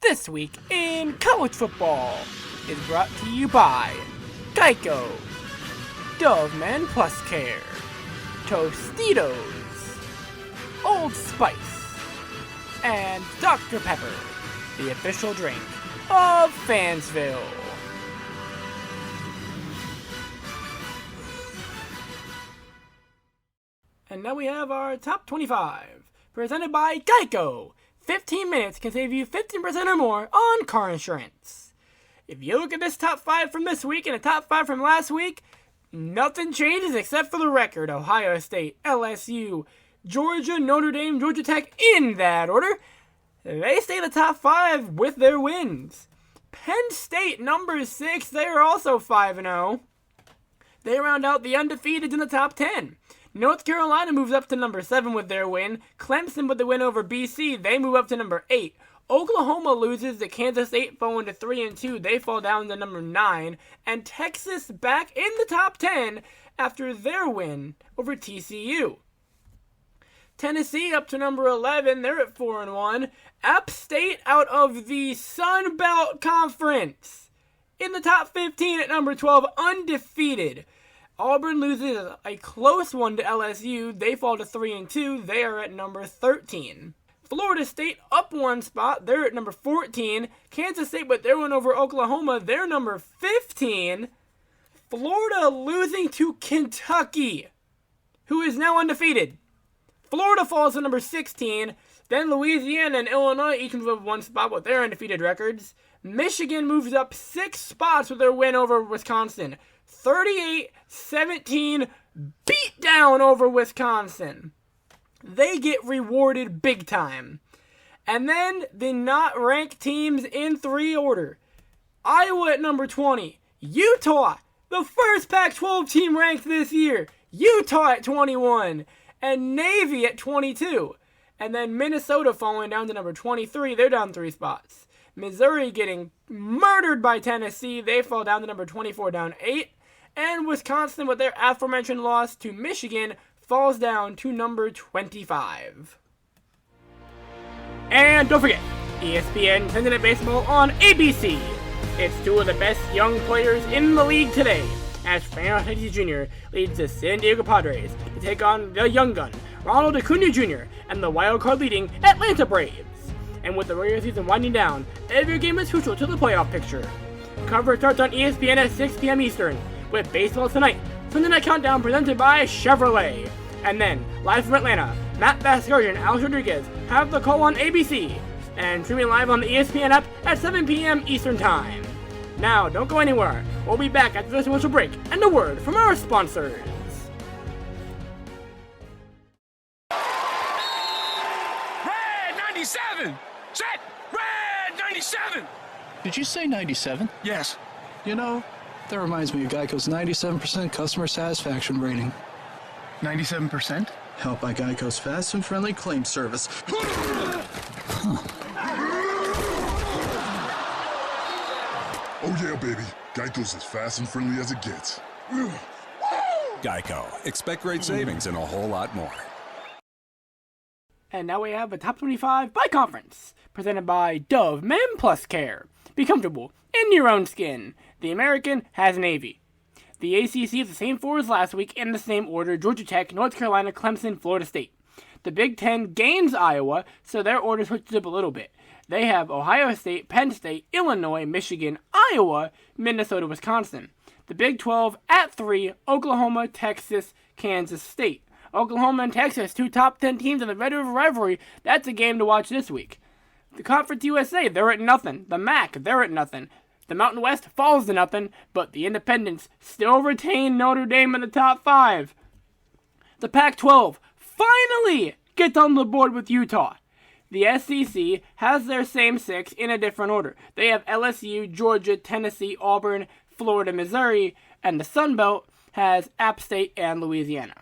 This Week in College Football is brought to you by Geico, Dove Men Plus Care, Tostitos, Old Spice, and Dr. Pepper, the official drink of Fansville. And now we have our top 25, presented by Geico. 15 minutes can save you 15% or more on car insurance. If you look at this top 5 from this week and the top 5 from last week, nothing changes except for the record. Ohio State, LSU, Georgia, Notre Dame, Georgia Tech, in that order. They stay in the top 5 with their wins. Penn State, number 6, they are also 5-0. They round out the undefeated in the top 10. North Carolina moves up to number 7 with their win. Clemson with the win over BC, they move up to number 8. Oklahoma loses to Kansas State, falling to 3-2. They fall down to number 9. And Texas back in the top 10 after their win over TCU. Tennessee up to number 11. They're at 4-1. App State out of the Sun Belt Conference in the top 15 at number 12, undefeated. Auburn loses a close one to LSU. They fall to 3-2. They are at number 13. Florida State up one spot. They're at number 14. Kansas State, but their win over Oklahoma, they're number 15. Florida losing to Kentucky, who is now undefeated. Florida falls to number 16. Then Louisiana and Illinois each move up one spot with their undefeated records. Michigan moves up 6 spots with their win over Wisconsin. 38-17 beat down over Wisconsin. They get rewarded big time. And then the not ranked teams in 3 order. Iowa at number 20. Utah, the first Pac-12 team ranked this year. Utah at 21. And Navy at 22. And then Minnesota falling down to number 23. They're down 3 spots. Missouri getting murdered by Tennessee. They fall down to number 24, down 8. And Wisconsin, with their aforementioned loss to Michigan, falls down to number 25. And don't forget, ESPN Sunday Night Baseball on ABC. It's 2 of the best young players in the league today, as Fernando Tatis Jr. leads the San Diego Padres to take on the young gun, Ronald Acuna Jr., and the wildcard leading Atlanta Braves. And with the regular season winding down, every game is crucial to the playoff picture. Coverage starts on ESPN at 6 p.m. Eastern, with Baseball Tonight, Sunday Night Countdown presented by Chevrolet. And then, live from Atlanta, Matt Vasgersian and Alex Rodriguez have the call on ABC, and streaming live on the ESPN app at 7 p.m. Eastern Time. Now, don't go anywhere. We'll be back after this commercial break and a word from our sponsors. Red 97! Set! Red 97! Did you say 97? Yes. You know, that reminds me of Geico's 97% customer satisfaction rating. 97%? Helped by Geico's fast and friendly claim service. Oh yeah, baby. Geico's as fast and friendly as it gets. Geico. Expect great savings and a whole lot more. And now we have a top 25 by conference, presented by Dove Men Plus Care. Be comfortable in your own skin. The American has Navy. The ACC is the same 4 as last week in the same order: Georgia Tech, North Carolina, Clemson, Florida State. The Big Ten gains Iowa, so their order switches up a little bit. They have Ohio State, Penn State, Illinois, Michigan, Iowa, Minnesota, Wisconsin. The Big 12 at 3, Oklahoma, Texas, Kansas State. Oklahoma and Texas, 2 top 10 teams in the Red River rivalry. That's a game to watch this week. The Conference USA, they're at nothing. The MAC, they're at nothing. The Mountain West falls to nothing, but the Independents still retain Notre Dame in the top 5. The Pac-12 finally gets on the board with Utah. The SEC has their same 6 in a different order. They have LSU, Georgia, Tennessee, Auburn, Florida, Missouri, and the Sun Belt has App State and Louisiana.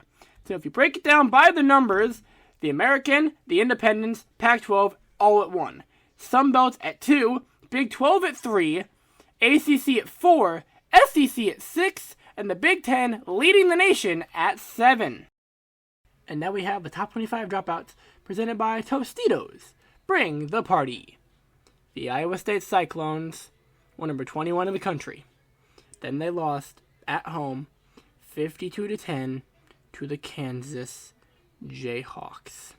So if you break it down by the numbers, the American, the Independents, Pac-12, all at 1. Sun Belt's at 2, Big 12 at 3, ACC at 4, SEC at 6, and the Big 10 leading the nation at 7. And now we have the top 25 dropouts presented by Tostitos. Bring the party. The Iowa State Cyclones were number 21 in the country. Then they lost at home 52-10 to the Kansas Jayhawks.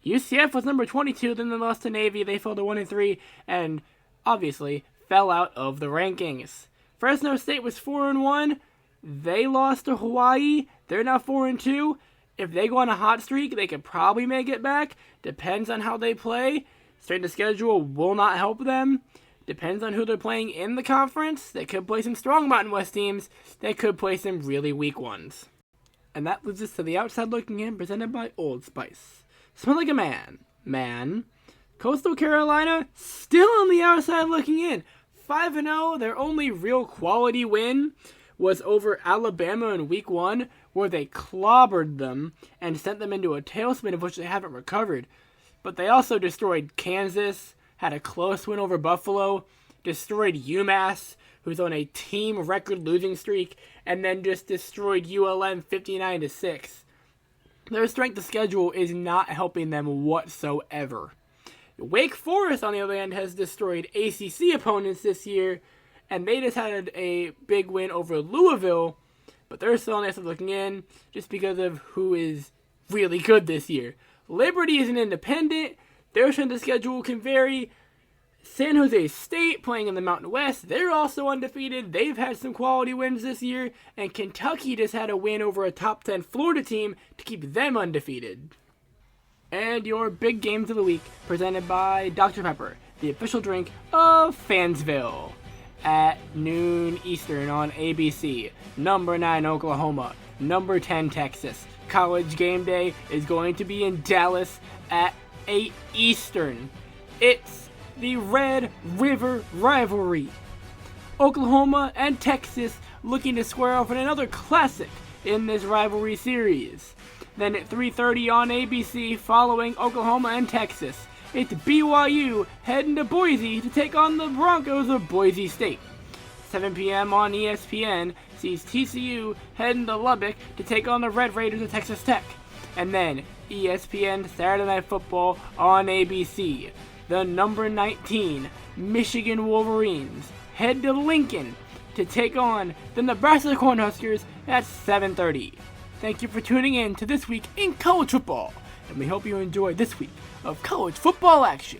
UCF was number 22, then they lost to Navy. They fell to 1-3 and obviously fell out of the rankings. Fresno State was 4-1. They lost to Hawaii. They're now 4-2. If they go on a hot streak, they could probably make it back. Depends on how they play. Strength of schedule will not help them. Depends on who they're playing in the conference. They could play some strong Mountain West teams. They could play some really weak ones. And that leads us to the outside looking in, presented by Old Spice. Smell like a man. Man. Coastal Carolina, still on the outside looking in. 5-0, their only real quality win was over Alabama in week 1, where they clobbered them and sent them into a tailspin of which they haven't recovered. But they also destroyed Kansas, had a close win over Buffalo, destroyed UMass, who's on a team record losing streak, and then just destroyed ULM 59-6. Their strength of schedule is not helping them whatsoever. Wake Forest, on the other hand, has destroyed ACC opponents this year, and they just had a big win over Louisville, but they're still on the outside looking in just because of who is really good this year. Liberty is an independent. Their strength of schedule can vary. San Jose State, playing in the Mountain West, they're also undefeated. They've had some quality wins this year, and Kentucky just had a win over a top 10 Florida team to keep them undefeated. And your big games of the week, presented by Dr. Pepper, the official drink of Fansville. At noon Eastern on ABC, number 9 Oklahoma, number 10 Texas. College game day is going to be in Dallas at 8 Eastern. It's the Red River Rivalry. Oklahoma and Texas looking to square off in another classic in this rivalry series. Then at 3:30 on ABC, following Oklahoma and Texas, it's BYU heading to Boise to take on the Broncos of Boise State. 7 p.m. on ESPN sees TCU heading to Lubbock to take on the Red Raiders of Texas Tech. And then ESPN Saturday Night Football on ABC. The number 19 Michigan Wolverines head to Lincoln to take on the Nebraska Cornhuskers at 7:30. Thank you for tuning in to This Week in College Football, and we hope you enjoyed this week of college football action.